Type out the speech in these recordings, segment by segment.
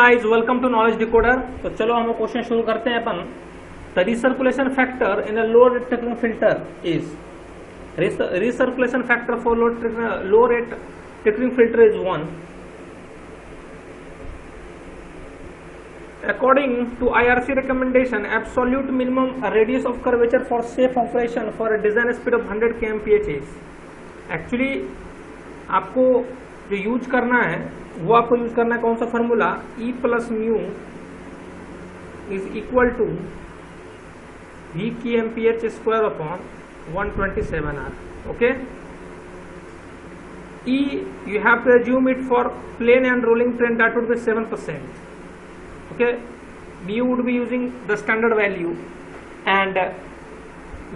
Guys, welcome to Knowledge Decoder. तो चलो हम क्वेश्चन शुरू करते हैं अपन। The recirculation factor in a low rate trickling filter is recirculation factor for low rate trickling filter is 1. According to IRC recommendation, absolute minimum radius of curvature for safe operation for a design speed of 100 kmph is. Actually आपको जो use करना है वो आपको use करना है कौन सा formula, E plus mu is equal to V kmph square upon 127R. Okay, E you have to assume it for plane and rolling plane, that would be 7%. Okay, mu would be using the standard value and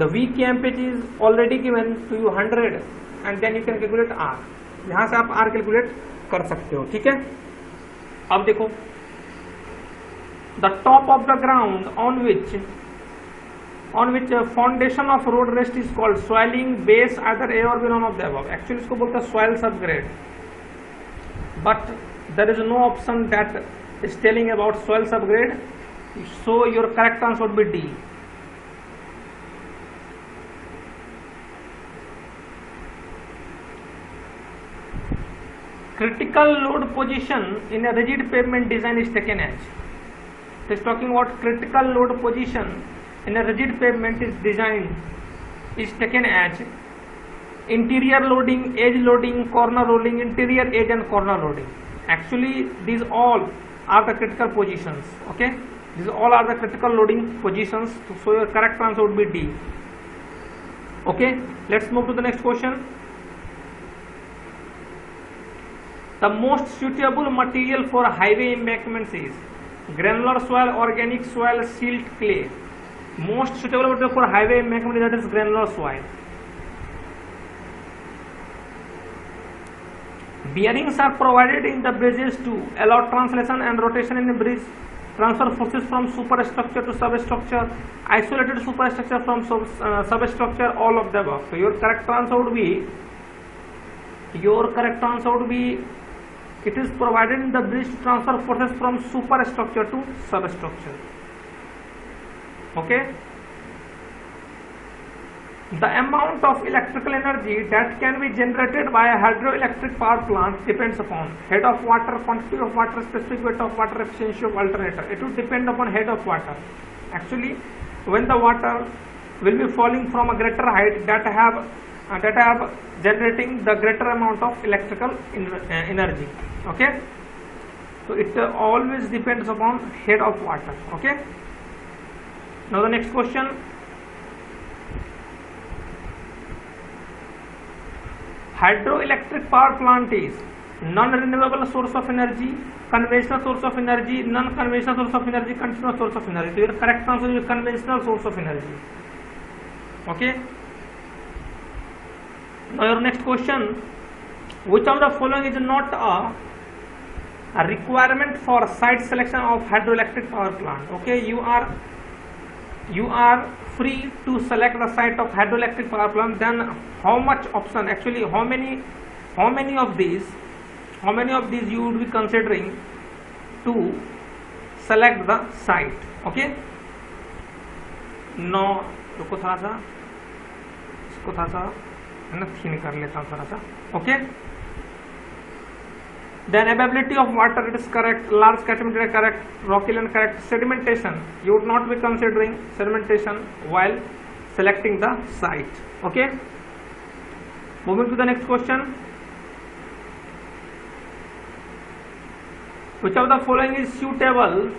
the V kmph is already given to you 100 and then you can calculate R. यहां से आप R calculate कर सकते हो. ठीक है, अब देखो, the top of the ground on which foundation of road rest is called soiling base, either A or B, none of the above. Actually इसको बोलते हैं soil subgrade, but there is no option that is telling about soil subgrade, so your correct answer would be D. Critical load position in a rigid pavement design is taken as. It is talking about critical load position in a rigid pavement is designed is taken as interior loading, edge loading, corner loading, interior edge and corner loading. Actually these all are the critical positions. Okay, these all are the critical loading positions, so your correct answer would be D. Okay, let's move to the next question. The most suitable material for highway embankments is granular soil, organic soil, silt, clay. Most suitable material for highway embankment, that is granular soil. Bearings are provided in the bridges to allow translation and rotation in the bridge, transfer forces from superstructure to substructure, isolated superstructure from substructure, all of the above. So your correct answer would be it is provided in the bridge to transfer forces from superstructure to substructure. Okay, the amount of electrical energy that can be generated by a hydroelectric power plant depends upon head of water, quantity of water, specific weight of water, efficiency of alternator. It will depend upon head of water. Actually, when the water will be falling from a greater height, that have generating the greater amount of electrical energy. Okay, so it always depends upon head of water. Okay, now the next question. Hydroelectric power plant is non-renewable source of energy, conventional source of energy, non-conventional source of energy, continuous source of energy. So your correct answer is conventional source of energy. Okay, now your next question. Which of the following is not a requirement for site selection of hydroelectric power plant? Okay, you are free to select the site of hydroelectric power plant. Then how much option, actually how many of these you would be considering to select the site? Okay, no, रुको थोड़ा सा, इसको थोड़ा सा थीन कर लेता हूँ थोड़ा सा. Okay, then availability of water, it is correct. Large catchment area, correct. Rocky land, correct. Sedimentation, you would not be considering sedimentation while selecting the site. Okay, moving to the next question. Which of the following is suitable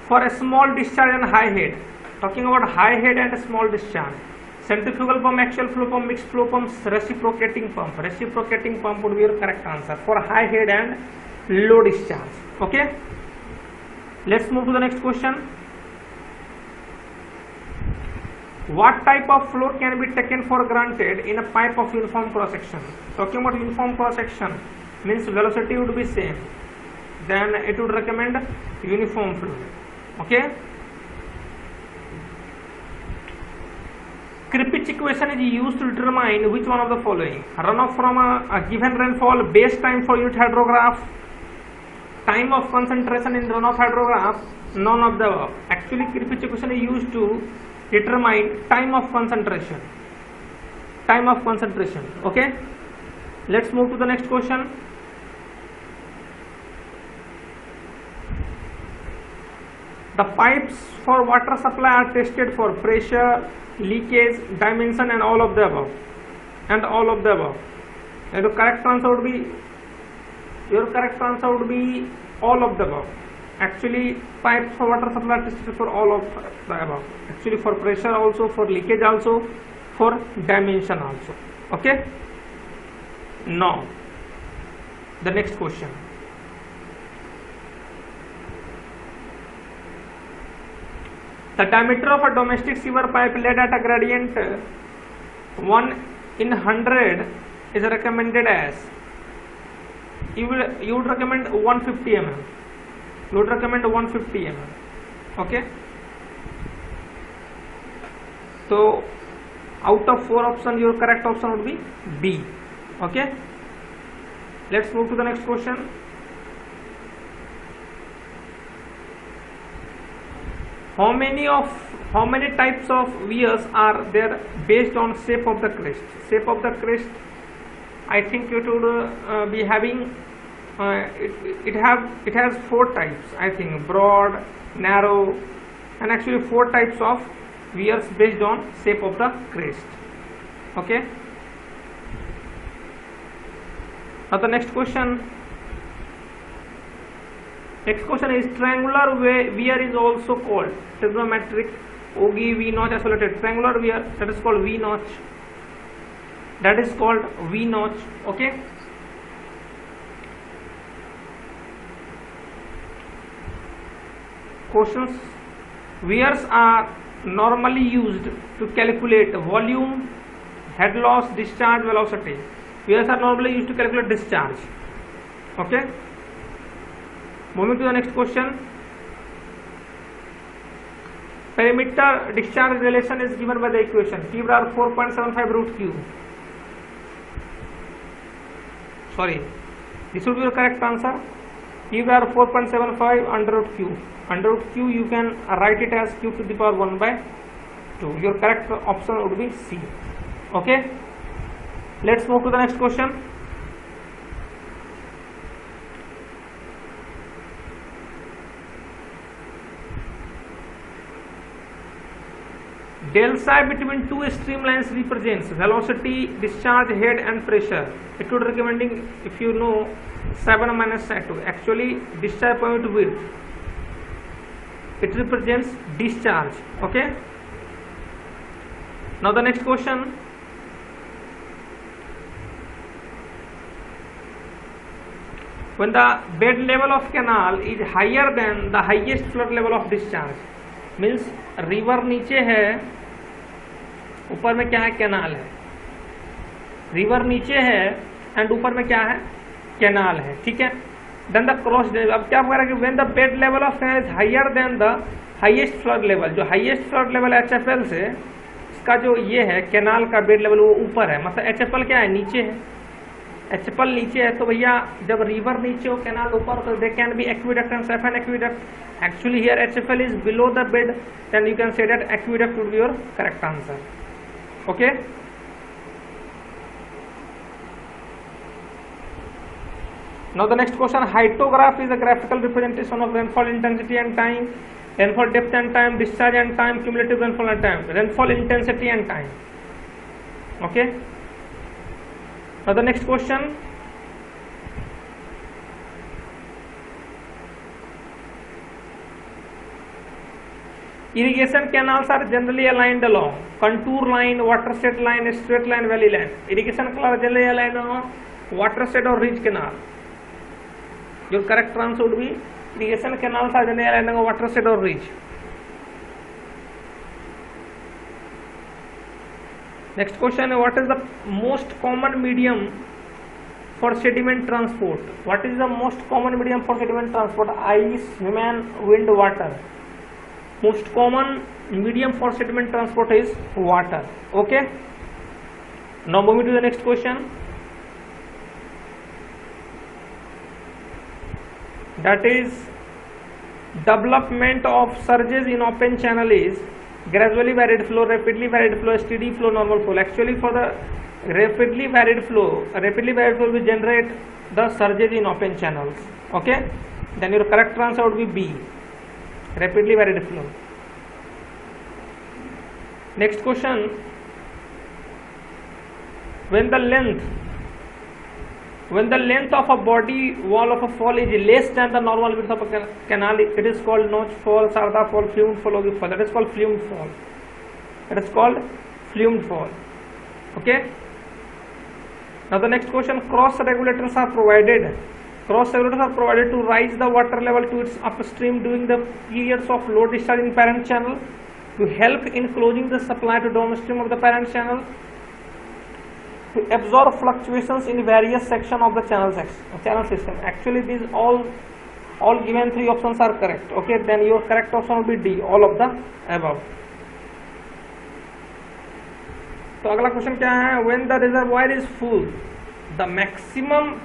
for a small discharge and high head? Talking about high head and small discharge. Centrifugal pump, axial flow pump, mixed flow pumps, reciprocating pump. Reciprocating pump would be your correct answer for high head and low discharge. Okay, let's move to the next question. What type of flow can be taken for granted in a pipe of uniform cross section? Talking about uniform cross section means velocity would be same, then it would recommend uniform flow. Okay, Kripich equation is used to determine which one of the following: runoff from a given rainfall, base time for unit hydrograph, time of concentration in runoff hydrograph, none of the above. Actually Kirpich equation is used to determine time of concentration. Okay, let's move to the next question. The pipes for water supply are tested for pressure, leakage, dimension, and all of the above. And the correct answer would be, your correct answer would be all of the above. Actually pipes for water supply are tested for all of the above. Actually for pressure also, for leakage also, for dimension also. Okay, now the next question. The diameter of a domestic sewer pipe laid at a gradient 1/100 is recommended as, you would recommend 150 mm. You would recommend 150 mm. Okay, so out of 4 options, your correct option would be B. Okay, let's move to the next question. How many types of weirs are there based on shape of the crest? Shape of the crest, I think it would be having it has 4 types, I think, broad, narrow, and actually 4 types of weirs based on shape of the crest. Okay, now the next question. Next question is, triangular weir is also called trigonometric ogee V notch isolated. Triangular weir, that is called V notch. Okay, questions. Weirs are normally used to calculate volume, head loss, discharge, velocity. Weirs are normally used to calculate discharge. Okay, moving to the next question. Perimeter discharge relation is given by the equation P bar 4.75 root Q. Sorry, this would be your correct answer. P bar 4.75 under root Q. Under root Q you can write it as Q to the power 1 by 2. Your correct option would be C. Okay, let's move to the next question. Del psi between two streamlines represents velocity, discharge, head, and pressure. It would recommending, if you know, 7 minus psi2. Actually, discharge point width, it represents discharge. Okay. Now the next question. When the bed level of canal is higher than the highest flood level of discharge, means river नीचे है, ऊपर में क्या है, canal है. River नीचे है and ऊपर में क्या है, कैनाल है. ठीक है. देन द क्रॉस, अब क्या होगा कि when the bed level of canal is higher than the highest flood level, जो हाईएस्ट फ्लड लेवल एचएफएल से, इसका जो ये है कैनाल का बेड लेवल वो ऊपर है, मतलब एचएफएल क्या है, नीचे है. एचएफएल नीचे है, तो भैया जब रिवर नीचे हो कैनाल ऊपर, तो they can be aqueduct and siphon aqueduct. Actually here HFL is below the bed, then you can say that aqueduct would be your correct answer. Okay. Now the next question. Hydrograph is a graphical representation of rainfall intensity and time, rainfall depth and time, discharge and time, cumulative rainfall and time, rainfall intensity and time. Okay. Now the next question. Irrigation canals are generally aligned along contour line, watershed line, straight line, valley line. Irrigation canals are generally aligned along watershed or ridge canal. Your correct answer would be irrigation canals are generally aligned along watershed or ridge. Next question: what is the most common medium for sediment transport? What is the most common medium for sediment transport? Ice, human, wind, water. Most common medium for sediment transport is water. Okay. Now moving to the next question. that is development of surges in open channel is gradually varied flow, rapidly varied flow, steady flow, normal flow. Actually for the rapidly varied flow will generate the surges in open channels. Okay, then your correct answer would be B, rapidly varied flow. Next question, when the length of a body wall of a fall is less than the normal width of a canal, it is called notch fall, sarda fall, flumed fall, or fall. That is called flumed fall. Okay. Now the next question, cross regulators are provided to rise the water level to its upstream during the periods of low discharge in parent channel, to help in closing the supply to downstream of the parent channel, to absorb fluctuations in various sections of the channel system. Actually these all given three options are correct. Okay, then your correct option will be D, all of the above. तो अगला question क्या है, when the reservoir is full, the maximum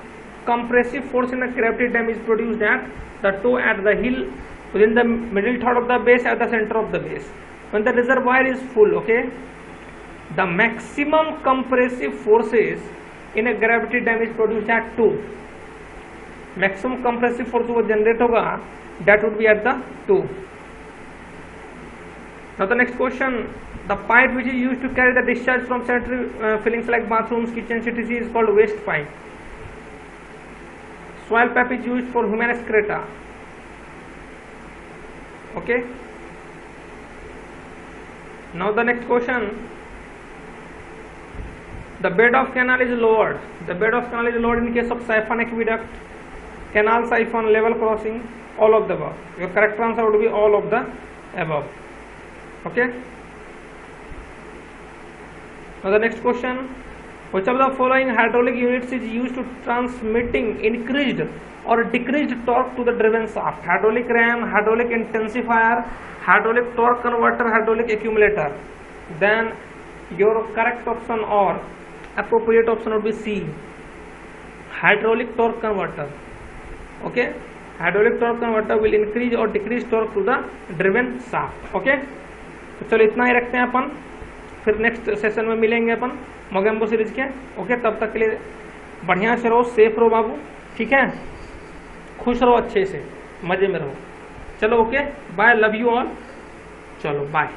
compressive force in the gravity dam is produced at the toe, at the heel, within the middle third of the base, at the center of the base. When the reservoir is full, okay, the maximum compressive forces in a gravity dam is produced at 2. Maximum compressive force वो generate होगा, that would be at the 2. Now the next question, the pipe which is used to carry the discharge from sanitary fillings like bathrooms, kitchens, etc. is called waste pipe. Soil pipe is used for human excreta. Okay. Now the next question, the bed of canal is lowered. The bed of canal is lowered in case of siphon aqueduct, canal siphon, level crossing, all of the above. Your correct answer would be all of the above. Okay. Now the next question, which of the following hydraulic units is used to transmitting increased or decreased torque to the driven shaft? Hydraulic ram, hydraulic intensifier, hydraulic torque converter, hydraulic accumulator. Then your correct option or appropriate option would be C, hydraulic torque converter. Okay, hydraulic torque converter will increase or decrease torque to the driven shaft. Okay, तो चलो इतना ही रखते हैं अपन, फिर next session में मिलेंगे अपन Mogambo series के. Okay, तब तक के लिए बढ़िया से रहो, सेफ रहो बाबू, ठीक है, खुश रहो, अच्छे से मजे में रहो. चलो okay, bye, love you all, चलो बाय.